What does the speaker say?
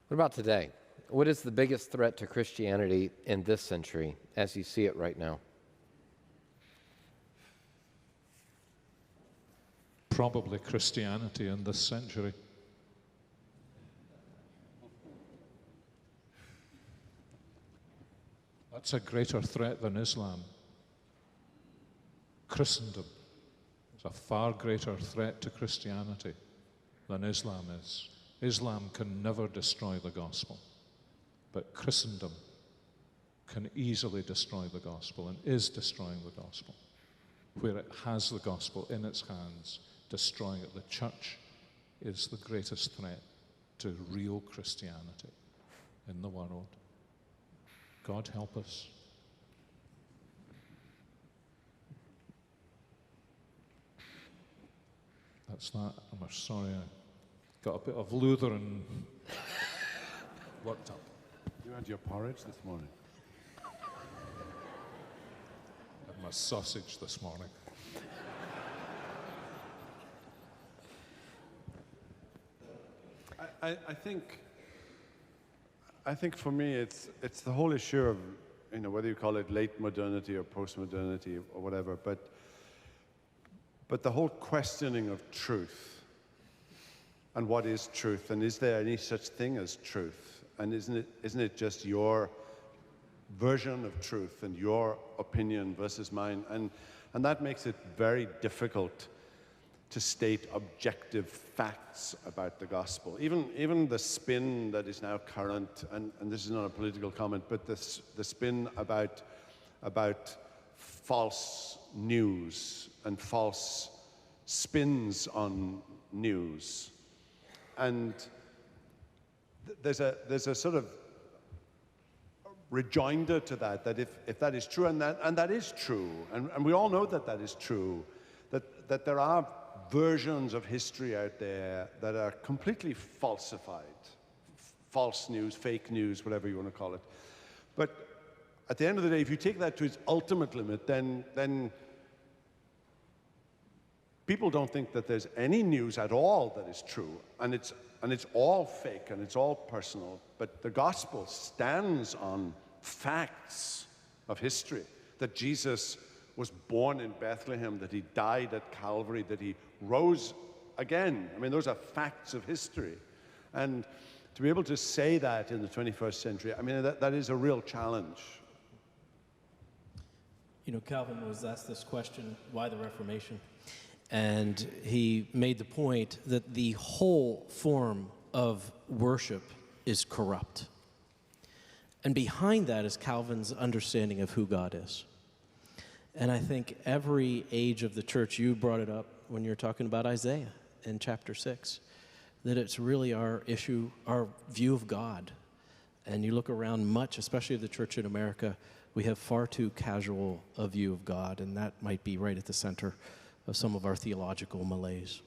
What about today? What is the biggest threat to Christianity in this century as you see it right now? Probably Christianity in this century. That's a greater threat than Islam. Christendom is a far greater threat to Christianity than Islam is. Islam can never destroy the gospel, but Christendom can easily destroy the gospel and is destroying the gospel. Where it has the gospel in its hands, destroying it. The church is the greatest threat to real Christianity in the world. God help us. That's that. I'm sorry, I got a bit of Lutheran worked up. You had your porridge this morning? Had my sausage this morning. I think for me it's the whole issue of, whether you call it late modernity or post-modernity or whatever, but the whole questioning of truth and what is truth, and is there any such thing as truth, and isn't it just your version of truth and your opinion versus mine, and that makes it very difficult to state objective facts about the gospel. Even the spin that is now current, and this is not a political comment, but the spin about false news and false spins on news. And there's a sort of rejoinder to that if that is true, and that is true, and we all know that is true, that there are versions of history out there that are completely falsified, false news, fake news, whatever you want to call it. But at the end of the day, if you take that to its ultimate limit, then people don't think that there's any news at all that is true, and it's all fake and it's all personal. But the gospel stands on facts of history, that Jesus was born in Bethlehem, that he died at Calvary, that he rose again. I mean, those are facts of history. And to be able to say that in the 21st century, I mean, that is a real challenge. Calvin was asked this question, why the Reformation? And he made the point that the whole form of worship is corrupt. And behind that is Calvin's understanding of who God is. And I think every age of the church, you brought it up when you were talking about Isaiah in chapter 6, that it's really our issue, our view of God. And you look around much, especially the church in America, we have far too casual a view of God, and that might be right at the center of some of our theological malaise.